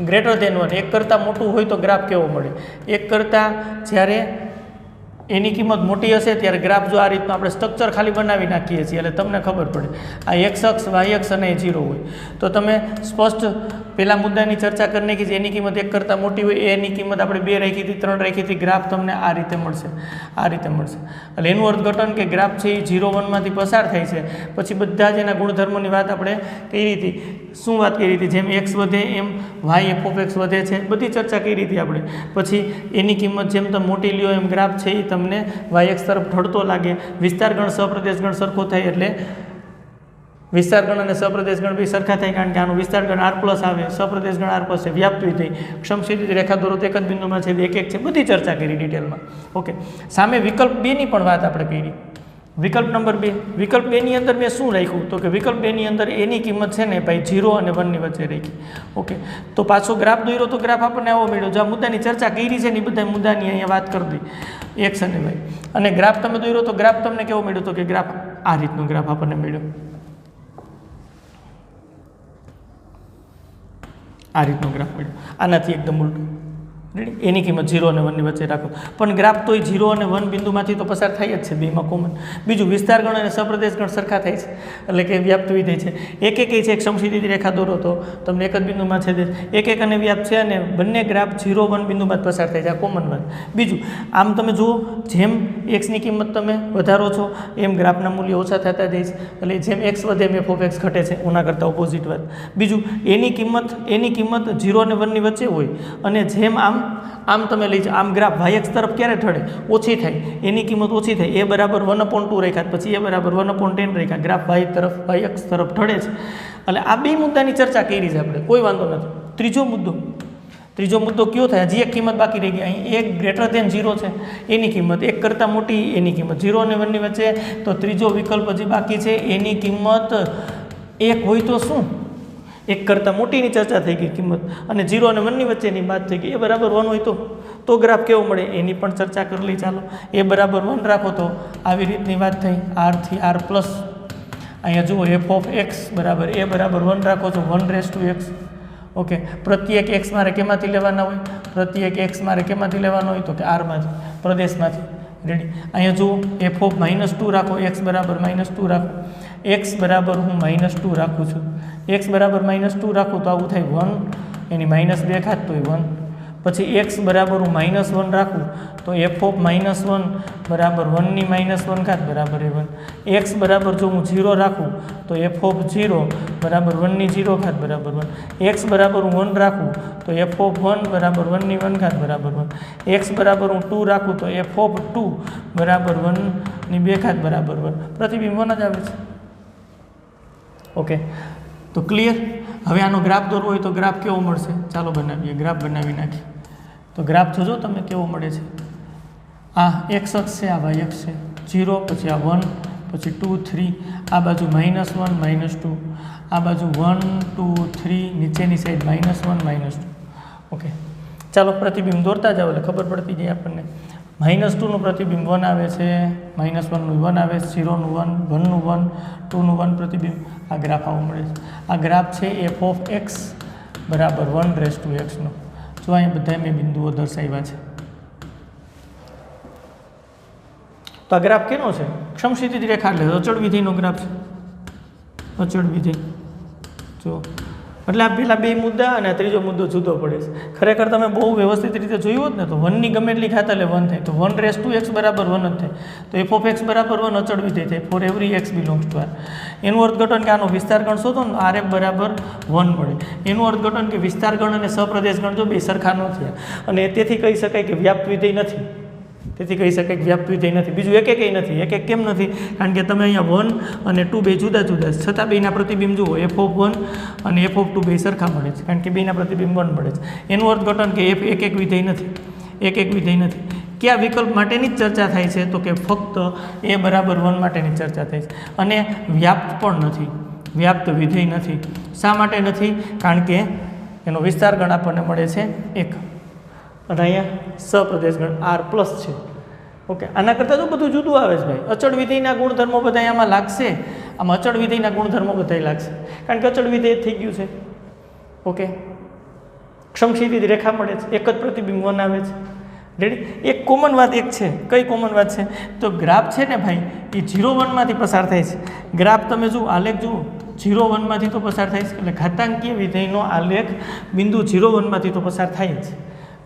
ગ્રેટર ધેન 1, 1 કરતાં મોટું હોય તો ગ્રાફ કેવો મળે? 1 કરતાં જ્યારે એની કિંમત મોટી હશે ત્યારે ગ્રાફ જો આ રીતનું આપણે સ્ટ્રક્ચર ખાલી બનાવી નાખીએ છીએ એટલે તમને ખબર પડે. આ x અક્ષ, y અક્ષ અને 0 હોય તો તમે સ્પષ્ટ પહેલા મુદ્દાની ચર્ચા કરી નાખી છે. એની કિંમત 1 કરતાં મોટી હોય, એની કિંમત આપણે 2 રાખી હતી, 3 રાખી હતી, ગ્રાફ તમને આ રીતે મળશે, આ રીતે મળશે. એટલે એનું અર્થઘટન કે ગ્રાફ છે એ 0, 1 માંથી પસાર થાય છે. પછી બધા જ એના ગુણધર્મોની વાત આપણે કરી હતી. શું વાત કરી હતી? જેમ x વધે એમ y f ઓફ x વધે છે, બધી ચર્ચા કરી હતી આપણે. પછી એની કિંમત જેમ તમે મોટી લ્યો એમ ગ્રાફ છે એ તમને વાયએક્સ તરફ ઢળતો લાગે. વિસ્તારગણ સહપ્રદેશગણ સરખો થાય એટલે વિસ્તારગણ અને સહપ્રદેશગણ બી સરખા થાય, કારણ કે આનું વિસ્તારગણ r પ્લસ આવે, સહપ્રદેશગણ r પ્લસ છે. વ્યાપ્ત વિધેય, ક્ષમક્ષિતિજ રેખા દોરો તો એક જ બિંદુમાં છે, 1 છે, બધી ચર્ચા કરી ડિટેલમાં. ઓકે, સામે વિકલ્પ 2 ની પણ વાત આપણે કરી. વિકલ્પ નંબર 2, વિકલ્પ 2 ની અંદર મેં શું રાખ્યું? તો કે વિકલ્પ 2 ની અંદર એની કિંમત છે ને ભાઈ 0 અને 1 ની વચ્ચે રાખી. ઓકે, તો પાછો ગ્રાફ દોર્યો તો ગ્રાફ આપણને આવો મળ્યો. જો આ મુદ્દાની ચર્ચા કરી છે ને એ બધા મુદ્દાની અહીંયા વાત કરી દઈ, x અને y. અને ગ્રાફ તમે દોર્યો તો ગ્રાફ તમને કેવો મળ્યો? તો કે ગ્રાફ આ રીતનો ગ્રાફ આપણને મળ્યો, આ રીતનો ગ્રાફ મળ્યો. આનાથી એકદમ ઉલટું. રેડી? એની કિંમત 0 અને 1 ની વચ્ચે રાખો, પણ ગ્રાફ તોય 0 અને 1 બિંદુમાંથી તો પસાર થાય જ છે, બેમાં કોમન. બીજું, વિસ્તારગણ અને સહપ્રદેશગણ સરખા થાય છે એટલે કે વ્યાપ્ત વિધેય છે. એક છે ક્ષમક્ષિતિજ રેખા દોરો તો તમને એક જ બિંદુમાં છેદે. એક અને વ્યાપ્ત છે અને બંને ગ્રાફ 0, 1 બિંદુમાં જ પસાર થાય છે, આ કોમન વાત. બીજું, આમ તમે જુઓ જેમ x ની કિંમત તમે વધારો છો એમ ગ્રાફના મૂલ્ય ઓછા થતા જાય છે. એટલે જેમ x વધે એમ f ઓફ x ઘટે છે, ઓના કરતાં ઓપોઝિટ વાત. બીજું, એની કિંમત 0 અને 1 ની વચ્ચે હોય અને જેમ આમ તમે લઈ જાઓ, આમ ગ્રાફ વાયએક્સ તરફ ક્યારે ઢળે? ઓછી થાય. એની કિંમત ઓછી થાય, એ બરાબર 1/2 રાખ્યા, પછી એ બરાબર 1/10 રાખ્યા, ગ્રાફ વાયએક્સ તરફ ઢળે છે. એટલે આ 2 મુદ્દાની ચર્ચા કરી છે આપણે, કોઈ વાંધો નથી. ત્રીજો મુદ્દો કયો થાય? હજી એક કિંમત બાકી રહી ગઈ. અહીં 1 ગ્રેટર ધેન 0 છે, એની કિંમત 1 કરતાં મોટી, એની કિંમત 0 અને 1 ની વચ્ચે. તો ત્રીજો વિકલ્પ હજી બાકી છે, એની કિંમત 1 હોય તો શું? 1 કરતાં મોટીની ચર્ચા થઈ ગઈ કિંમત, અને 0 અને 1 ની વચ્ચેની વાત થઈ ગઈ. એ બરાબર 1 હોય તો ગ્રાફ કેવો મળે? એની પણ ચર્ચા કરી લઈ. ચાલો, એ બરાબર 1 રાખો તો આવી રીતની વાત થઈ, r થી r પ્લસ. અહીંયા જુઓ f ઓફ x બરાબર એ બરાબર 1 રાખો છો, 1 રેસ ટુ x. ઓકે, પ્રત્યેક એક્સ મારે કેમાંથી લેવાના હોય? પ્રત્યેક એક્સ મારે કેમાંથી લેવાનો હોય? તો કે આરમાંથી, પ્રદેશમાંથી. રેડી? અહીંયા જુઓ એફ ઓફ -2 રાખો, એક્સ બરાબર -2 રાખો, એક્સ બરાબર હું -2 રાખું છું. એક્સ બરાબર -2 રાખું તો આવું થાય 1, એની -2 ઘાત તો 1. પછી એક્સ બરાબર હું -1 રાખું તો એફ ઓફ -1 બરાબર 1 ની -1 ઘાત બરાબર 1. એક્સ બરાબર જો હું 0 રાખું તો એફ ઓફ 0 બરાબર 1 ની 0 ઘાત બરાબર 1. એક્સ બરાબર હું 1 રાખું તો એફ ઓફ 1 બરાબર 1 ની 1 ઘાત બરાબર 1. એક્સ બરાબર હું 2 રાખું તો એફ ઓફ 2 બરાબર 1 ની 2 ઘાત બરાબર 1. પ્રતિબિંબ 1 જ આવે છે. ઓકે, તો ક્લિયર? હવે આનો ગ્રાફ દોરવો હોય તો ગ્રાફ કેવો મળશે? ચાલો બનાવીએ, ગ્રાફ બનાવી નાખીએ. તો ગ્રાફ જોજો તમે કેવો મળે છે. આ એક્સ અક્ષ છે, આ વાય અક્ષ છે. 0 પછી આ 1 પછી 2 3, આ બાજુ -1 -2, આ બાજુ 1 2 3, નીચેની સાઈડ -1 -2. ઓકે, ચાલો પ્રતિબિંબ દોરતા જાઓ એટલે ખબર પડતી જાય આપણને. -2 નું પ્રતિબિંબ 1 આવે છે, -1 નું 1 આવે છે, 0 નું 1, 1 નું 1, 2 નું 1 પ્રતિબિંબ. આ ગ્રાફ આવો મળે છે. આ ગ્રાફ છે એફ ઓફ એક્સ બરાબર 1/x નો. જો અહીંયા બધા મેં બિંદુઓ દર્શાવ્યા છે. તો આ ગ્રાફ કેનો છે? સમક્ષિતિજ રેખા એટલે અચળ વિધેયનો ગ્રાફ છે. અચળ વિધેય જો, એટલે આ પેલા બે મુદ્દા અને આ ત્રીજો મુદ્દો જુદો પડે છે. ખરેખર તમે બહુ વ્યવસ્થિત રીતે જોયું હોત ને તો 1 ની ગમે એટલી ઘાત એટલે 1 થાય, તો 1/x બરાબર 1 જ થાય. તો એફ ઓફ એક્સ બરાબર 1 અચળ વિધેય થાય for every x belongs to R. એનું અર્થઘટન કે આનો વિસ્તાર ગણ શોધો ને આર એફ બરાબર 1 મળે. એનું અર્થઘટન કે વિસ્તાર ગણ અને સપ્રદેશ ગણ જો બે સરખા ન થયા અને તેથી કહી શકાય કે વ્યાપ્ત વિધેય નથી. તેથી કહી શકાય કે વ્યાપ્ત વિધેય નથી. બીજું એક નથી. એક કેમ નથી? કારણ કે તમે અહીંયા 1 અને 2 બે જુદા જુદા છે, છતાં બેના પ્રતિબિંબ જુઓ એફ ઓફ 1 અને એફ ઓફ 2 બે સરખા મળે છે, કારણ કે બેના પ્રતિબિંબ 1 મળે છે. એનું અર્થઘટન કે એફ એક વિધેય નથી. એક વિધેય નથી. કયા વિકલ્પ માટેની જ ચર્ચા થાય છે? તો કે ફક્ત એ બરાબર 1 માટેની ચર્ચા થાય છે. અને વ્યાપ્ત પણ નથી, વ્યાપ્ત વિધેય નથી. શા માટે નથી? કારણ કે એનો વિસ્તાર ગણ આપણને મળે છે 1 અને અહીંયા સપ્રદેશ ગણ r પ્લસ છે. ઓકે, આના કરતાં તો બધું જુદું આવે છે ભાઈ. અચળ વિધેયના ગુણધર્મો બધા આમાં લાગશે. આમાં અચળ વિધેયના ગુણધર્મો બધા લાગશે, કારણ કે અચળ વિધેય થઈ ગયું છે. ઓકે, સમક્ષિતિજ રેખા મળે છે, એક જ પ્રતિબિંબ 1 આવે છે. રેડી? એક કોમન વાત એક છે. કઈ કોમન વાત છે? તો ગ્રાફ છે ને ભાઈ એ 0 1 માંથી પસાર થાય છે. ગ્રાફ તમે જુઓ, આલેખ જુઓ, 0 1 માંથી તો પસાર થાય છે. એટલે ઘાતાંકીય વિધેયનો આલેખ બિંદુ 0 1 માંથી તો પસાર થાય જ.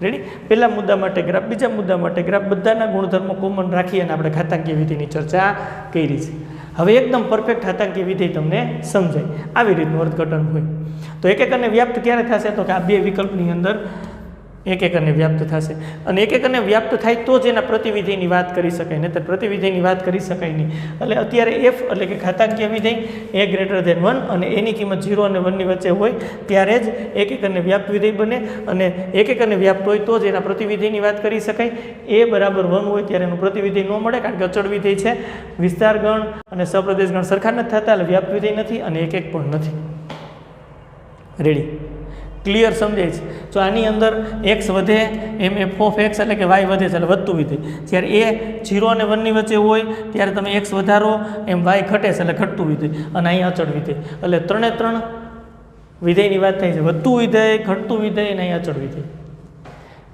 રેડી? પહેલા મુદ્દા માટે ગ્રાફ, બીજા મુદ્દા માટે ગ્રાફ, બધાના ગુણધર્મો કોમન રાખી અને આપણે ઘાતાંકીય વિધેયની ચર્ચા કરી છે. હવે એકદમ પરફેક્ટ ઘાતાંકીય વિધેય તમને સમજાય આવી રીતનું અર્થઘટન હોય. તો એક અને વ્યાપ્ત ક્યારે થશે? તો કે આ બે વિકલ્પની અંદર એક અને વ્યાપ્ત થશે. અને એક અને વ્યાપ્ત થાય તો જ એના પ્રતિવિધેયની વાત કરી શકાય, નહીં તો પ્રતિવિધેયની વાત કરી શકાય નહીં. એટલે અત્યારે એફ એટલે કે ઘાતાંકીય વિધેય એ ગ્રેટર ધેન 1 અને એની કિંમત 0 અને 1 ની વચ્ચે હોય ત્યારે જ એક અને વ્યાપ્ત વિધેય બને. અને એક અને વ્યાપ્ત હોય તો જ એના પ્રતિવિધેયની વાત કરી શકાય. એ બરાબર 1 હોય ત્યારે એનું પ્રતિવિધેય ન મળે, કારણ કે અચળ વિધેય છે. વિસ્તાર ગણ અને સપ્રદેશ ગણ સરખા નથી થતા એટલે વ્યાપ્ત વિધેય નથી અને એક પણ નથી. રેડી? ક્લિયર સમજાય છે? જો આની અંદર એક્સ વધે એમ એફ ઓફ એક્સ એટલે કે વાય વધે છે એટલે વધતું વિધેય. જ્યારે એ 0 અને 1 ની વચ્ચે હોય ત્યારે તમે એક્સ વધારો એમ વાય ઘટે છે એટલે ઘટતું વિધેય. અને અહીંયા અચળ વિધેય. એટલે 3 વિધેયની વાત થાય છે. વધતું વિધેય, ઘટતું વિધેય અને અહીંયા અચળ વિધેય.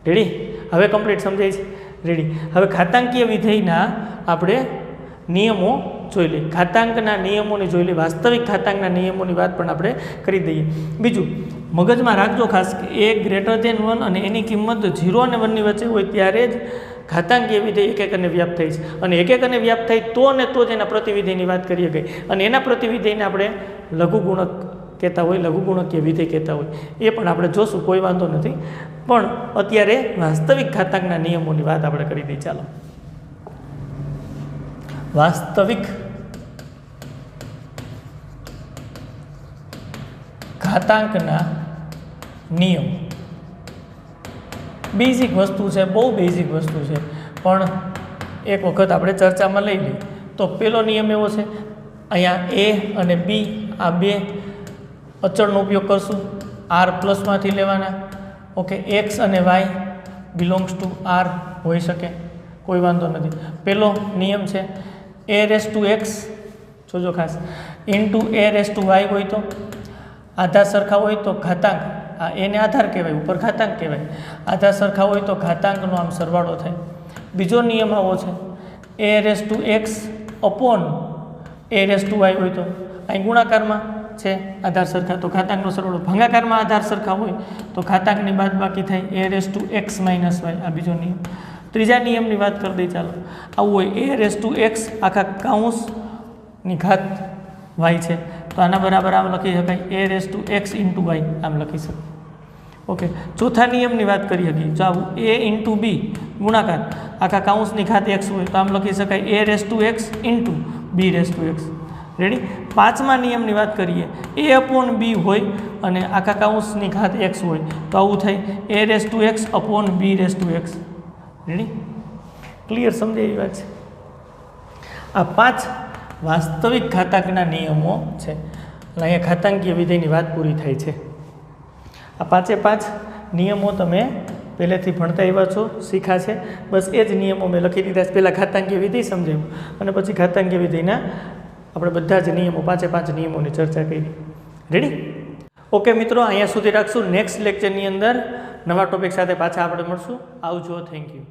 રેડી? હવે કમ્પ્લીટ સમજાય છે? રેડી? હવે ઘાતાંકીય વિધેયના આપણે નિયમો જોઈ લઈએ. ઘાતાંકના નિયમોની જોઈ લઈએ. વાસ્તવિક ઘાતાંકના નિયમોની વાત પણ આપણે કરી દઈએ. બીજું મગજમાં રાખજો ખાસ કે એ ગ્રેટર ધેન 1 અને એની કિંમત 0 અને 1 ની વચ્ચે હોય ત્યારે જ ઘાતાંકીય વિધેય એક અને વ્યાપ્ત થાય છે. અને એક અને વ્યાપ્ત થાય તો ને તો જ એના પ્રતિવિધેયની વાત કરીએ ગઈ. અને એના પ્રતિવિધેયને આપણે લઘુગુણક કહેતા હોય, લઘુગુણકીય વિધેય કહેતા હોય. એ પણ આપણે જોશું, કોઈ વાંધો નથી. પણ અત્યારે વાસ્તવિક ઘાતાંકના નિયમોની વાત આપણે કરી દઈએ. ચાલો, વાસ્તવિક ઘાતાંકના નિયમ બેઝિક વસ્તુ છે, બહુ બેઝિક વસ્તુ છે, પણ એક વખત આપણે ચર્ચામાં લઈ લઈએ. તો પહેલો નિયમ એવો છે, અહીંયા એ અને બી આ બે અચળનો ઉપયોગ કરશું. આર પ્લસમાંથી લેવાના. ઓકે, એક્સ અને વાય બિલોંગ્સ ટુ આર હોઈ શકે, કોઈ વાંધો નથી. પહેલો નિયમ છે એ રેસ ટુ એક્સ, જોજો ખાસ, into a raise to y હોય તો આધા સરખા હોય તો ઘાતાંક આ એને આધાર કહેવાય, ઉપર ઘાતાંક કહેવાય. આધાર સરખા હોય તો ઘાતાંકનો આમ સરવાળો થાય. બીજો નિયમ આવો છે a raise to x upon a raise to y હોય તો અહીં ગુણાકારમાં છે આધાર સરખા તો ઘાતાંકનો સરવાળો, ભાગાકારમાં આધાર સરખા હોય તો ઘાતાંકની બાદબાકી થાય a raise to x minus y. આ બીજો નિયમ. ત્રીજા નિયમની વાત કરી દઈએ ચાલો. આવું હોય a રેસ ટુ એક્સ આખા કાઉન્સની ઘાત વાય છે તો આના બરાબર આમ લખી શકાય a raise to x into y, આમ લખી શકાય. ઓકે, ચોથા નિયમની વાત કરી હતી. જો આવું a ઇન્ટુ બી ગુણાકાર આખા કાઉન્સની ઘાત એક્સ હોય તો આમ લખી શકાય a raise to x into b raise to x. Ready. પાંચમા નિયમની વાત કરીએ a અપોન બી હોય અને આખા કાઉન્સની ઘાત એક્સ હોય તો આવું થાય a raise to x upon b raise to x. Ready, clear, સમજાય એવી વાત છે. આ 5 વાસ્તવિક ઘાતાંકના નિયમો છે. એટલે અહીંયા ઘાતાંકીય વિધેયની વાત પૂરી થાય છે. આ 5 નિયમો તમે પહેલેથી ભણતા એવા છો, શીખા છે. બસ એ જ નિયમો મેં લખી દીધા છે. પહેલાં ઘાતાંકીય વિધેય સમજાવ્યું અને પછી ઘાતાંકીય વિધેયના આપણે બધા જ નિયમો 5 નિયમોની ચર્ચા કરી. રેડી. ઓકે મિત્રો, અહીંયા સુધી રાખશું. નેક્સ્ટ લેક્ચરની અંદર નવા ટોપિક સાથે પાછા આપણે મળશું. આવજો. Thank you.